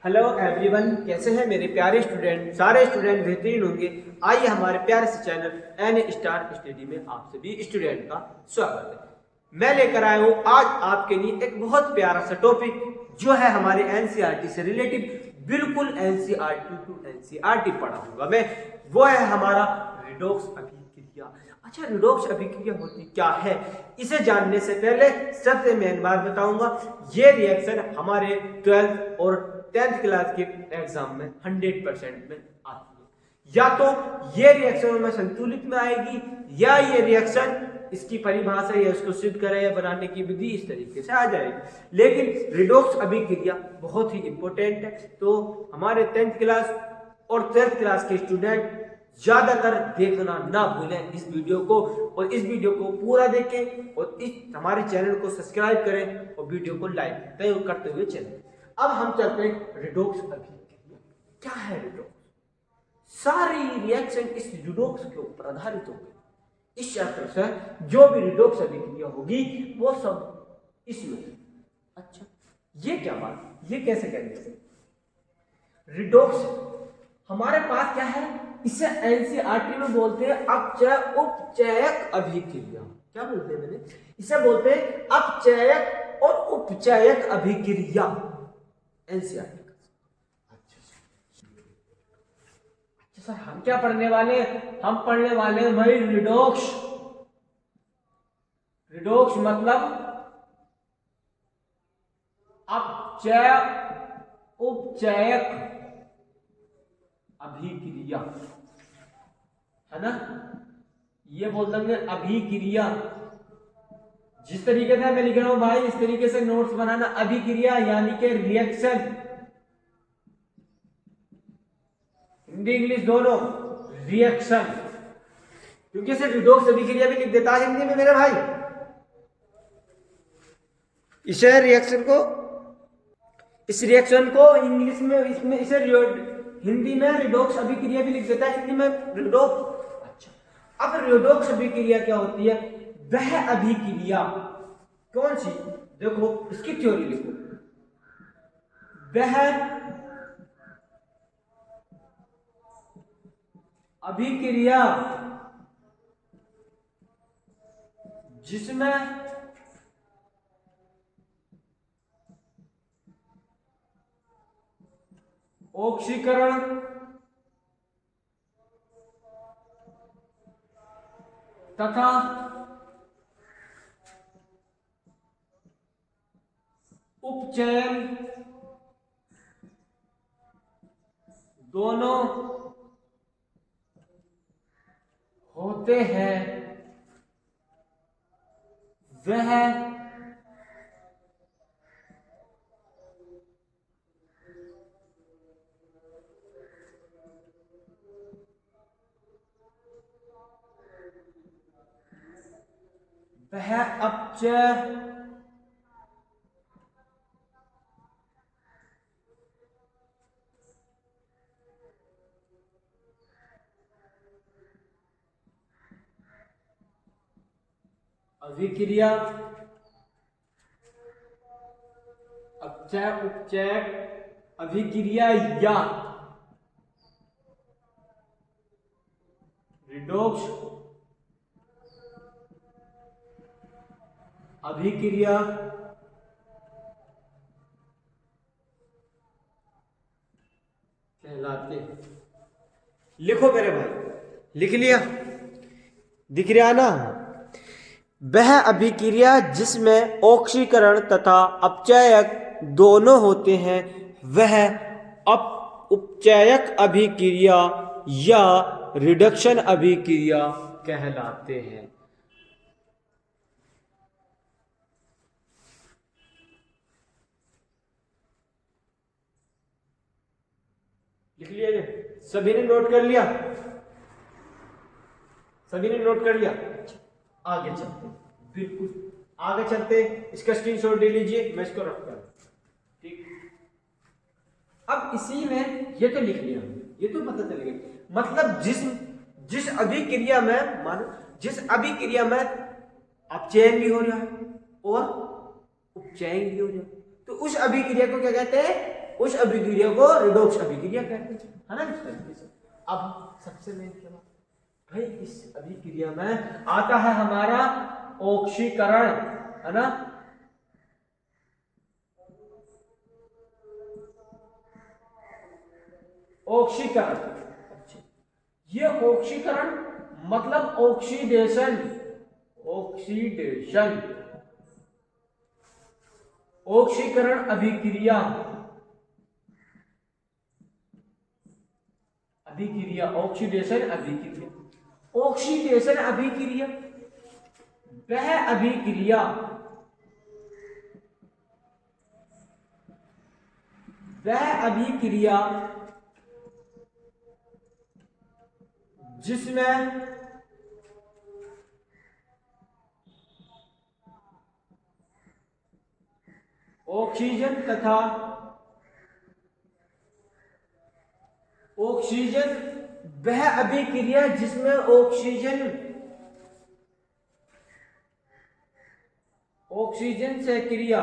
Hello everyone, कैसे हैं मेरे प्यारे स्टूडेंट। सारे स्टूडेंट बेहतरीन होंगे। आइए हमारे प्यारे से चैनल एन स्टार स्टडी में आप सभी स्टूडेंट का स्वागत है। मैं लेकर आया हूँ आज आपके लिए एक बहुत प्यारा सा टॉपिक जो है हमारे एनसीईआरटी से रिलेटिव, बिल्कुल एनसीईआरटी टू एनसीईआरटी पढ़ाऊंगा मैं। वो है हमारा रिडॉक्स अभिक्रिया। अच्छा, रिडॉक्स अभिक्रिया होती क्या है, इसे जानने से पहले सबसे मेन बात बताऊंगा। ये रिएक्शन हमारे 12th और 10th क्लास के एग्जाम में 100% में आती है। या तो ये रिएक्शन में संतुलित में आएगी, या ये रिएक्शन इसकी परिभाषा या इसको सिद्ध करें या बनाने की विधि इस तरीके से आ जाएगी। लेकिन रिडॉक्स अभिक्रिया बहुत ही इंपॉर्टेंट है, तो हमारे 10th क्लास और 12th क्लास के स्टूडेंट ज्यादातर देखना ना भूलें इस वीडियो को, और इस वीडियो को पूरा देखें और इस हमारे चैनल को सब्सक्राइब करें और वीडियो को लाइक करते हुए चलें। अब हम चलते हैं रिडॉक्स अभिक्रिया। क्या है रिडॉक्स? सारी रिएक्शन इस रिडॉक्स के ऊपर आधारित होगी। इस चैप्टर से जो भी रिडॉक्स अभिक्रिया होगी वो सब इसमें। अच्छा, ये क्या बात, ये कैसे करेंगे? रिडॉक्स हमारे पास क्या है, इसे एनसीईआरटी में बोलते हैं अपचय उपचयक अभिक्रिया। क्या बोलते हैं मैंने? इसे बोलते हैं अपचयक और उपचयक अभिक्रिया एनसीईआरटी। अच्छा सर, हम क्या पढ़ने वाले? हम पढ़ने वाले हैं भाई रिडॉक्स। रिडॉक्स मतलब अपचय उपचयक अभिक्रिया, है ना? ये बोल देंगे अभिक्रिया। जिस तरीके से मैं लिख रहा हूं भाई, इस तरीके से नोट्स बनाना। अभिक्रिया यानी कि रिएक्शन, हिंदी इंग्लिश दोनों, रिएक्शन। क्योंकि सिर्फ रिडॉक्स अभिक्रिया भी लिख देता है हिंदी में मेरे भाई। इसे रिएक्शन को, इस रिएक्शन को इंग्लिश में इसमें इसे हिंदी में रिडॉक्स अभिक्रिया भी लिख देता है, हिंदी में रिडॉक्स। अच्छा, अब रिडॉक्स अभिक्रिया क्या होती है? वह अभिक्रिया कौन सी? देखो इसकी थ्योरी लिखो। वह अभिक्रिया जिसमें ऑक्सीकरण तथा उपचयन दोनों होते हैं, वह अपचय अभिक्रिया, अपचय उपचयक अभिक्रिया या रिडॉक्स अभिक्रिया कहलाते हैं। लिखो मेरे भाई, लिख लिया? दिख रहा ना? वह अभिक्रिया जिसमें ऑक्सीकरण तथा अपचयक दोनों होते हैं, वह उपचयक अभिक्रिया या रिडक्शन अभिक्रिया कहलाते हैं। लिख लिया? सभी ने नोट कर लिया? सभी ने नोट कर लिया? आगे चलते, बिल्कुल आगे चलते। इसका स्क्रीनशॉट ले लीजिए, मैं इसको रखता हूं। ठीक, अब इसी में ये तो लिख लिया, ये तो पता चल गया। मतलब जिस अभिक्रिया में, मानो जिस अभिक्रिया में अपचयन भी हो रहा है और उपचयन भी हो रहा है, तो उस अभिक्रिया को क्या कहते हैं? उस अभिक्रिया को रिडॉक्स अभिक्रिया कहते हैं, है ना। इस तरीके से अब सबसे मेन क्या बात भाई, इस अभिक्रिया में आता है हमारा ऑक्सीकरण, है ना। ऑक्सीकरण, अच्छा, ये ऑक्सीकरण मतलब ऑक्सीडेशन, ऑक्सीडेशन, ऑक्सीकरण अभिक्रिया, अभिक्रिया, ऑक्सीडेशन अभिक्रिया, ऑक्सीडेशन अभिक्रिया वह अभिक्रिया, वह अभिक्रिया जिसमें ऑक्सीजन तथा ऑक्सीजन, वह अभिक्रिया जिसमें ऑक्सीजन, ऑक्सीजन से क्रिया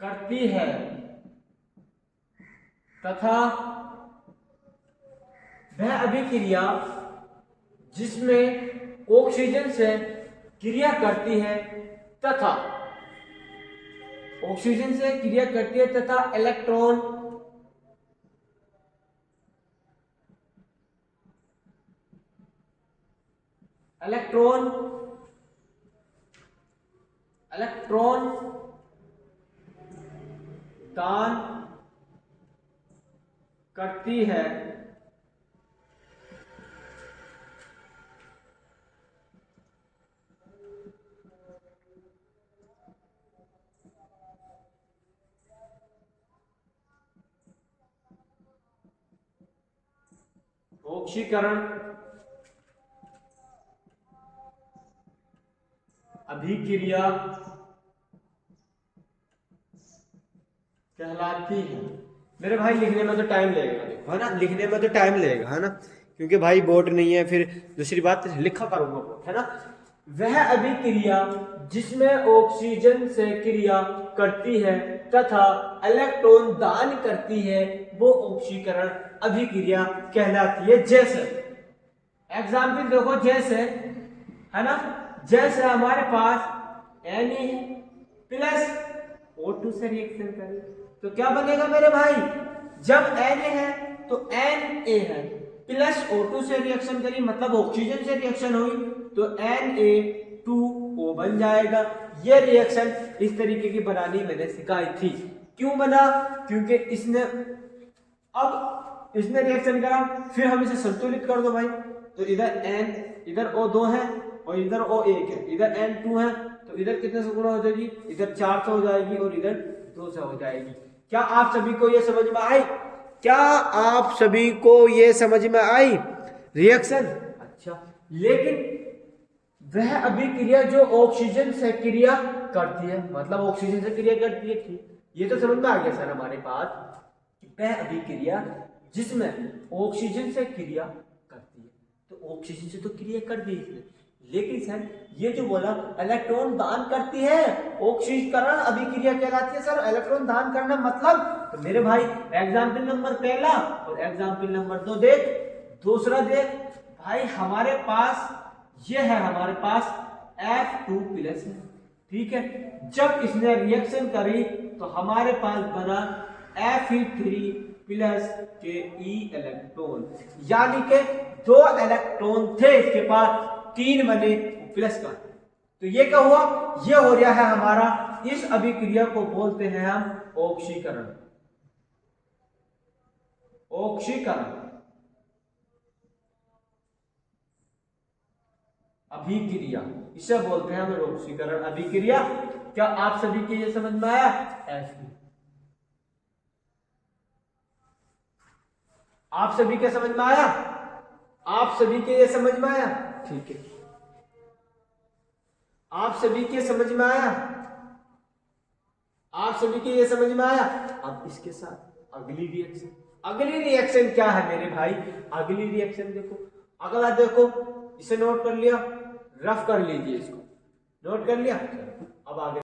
करती है तथा वह अभिक्रिया जिसमें ऑक्सीजन से क्रिया करती है तथा ऑक्सीजन से क्रिया करती है तथा इलेक्ट्रॉन दान करती है, ऑक्सीकरण अभिक्रिया कहलाती है। मेरे भाई लिखने में तो टाइम लगेगा, देखो है ना, लिखने में तो टाइम लगेगा, है ना, क्योंकि भाई बोर्ड नहीं है, फिर दूसरी बात लिखा करूंगा बोर्ड, है ना। वह अभिक्रिया जिसमें ऑक्सीजन से क्रिया करती है तथा इलेक्ट्रॉन दान करती है वो ऑक्सीकरण अभिक्रिया कहलाती है। जैसे एग्जाम्पल देखो, जैसे, है ना, जैसे हमारे पास Na प्लस O2 से रिएक्शन करे तो क्या बनेगा मेरे भाई, जब Na है तो Na है प्लस O2 से रिएक्शन करी मतलब ऑक्सीजन से रिएक्शन हुई तो Na2O बन जाएगा। ये रिएक्शन इस तरीके की बनानी मैंने सिखाई थी। क्यों बना, क्योंकि इसने रिएक्शन करा, फिर हम इसे संतुलित कर दो भाई, तो इधर N, इधर O2 है और इधर O1 है, इधर N2 है, तो इधर कितने से गुणा हो जाएगी, इधर 4 से हो जाएगी और इधर 2 से हो जाएगी। क्या आप सभी को ये समझ में आई, क्या आप सभी को ये समझ में आई रिएक्शन? अच्छा, लेकिन वह अभिक्रिया जो ऑक्सीजन से क्रिया करती है, मतलब ऑक्सीजन से क्रिया करती है, ठीक, ये तो समझ में आ गया सर हमारे पास। वह अभिक्रिया जिसमें ऑक्सीजन से क्रिया करती है, तो ऑक्सीजन से तो क्रिया कर दी इसने, लेकिन सर ये जो बोला इलेक्ट्रॉन दान करती है, ऑक्सीकरण अभिक्रिया कहलाती है। सर इलेक्ट्रॉन दान करना मतलब, तो मेरे भाई एग्जाम्पल नंबर पहला और एग्जाम्पल नंबर 2 देख, दूसरा देख भाई, हमारे पास ये है, हमारे पास F2 प्लस है, ठीक है। जब इसने रिएक्शन करी तो हमारे पास बना Fe3 प्लस के E इलेक्ट्रॉन, यानी के 2 इलेक्ट्रॉन थे इसके पास, 3 बने प्लस का, तो ये क्या हुआ, ये हो रहा है हमारा, इस अभिक्रिया को बोलते हैं हम ऑक्सीकरण, ऑक्सीकरण अभिक्रिया, इसे बोलते हैं हम ऑक्सीकरण अभिक्रिया। क्या आप सभी के ये समझ में आया? आप सभी के समझ में आया? आप सभी के ये समझ में आया? ठीक है, आप सभी के समझ में आया? आप सभी के ये समझ में आया? अब इसके साथ अगली रिएक्शन, अगली रिएक्शन क्या है मेरे भाई? अगली रिएक्शन देखो, अगला देखो, इसे नोट कर लिया, रफ कर लीजिए इसको। नोट कर लिया? अब आगे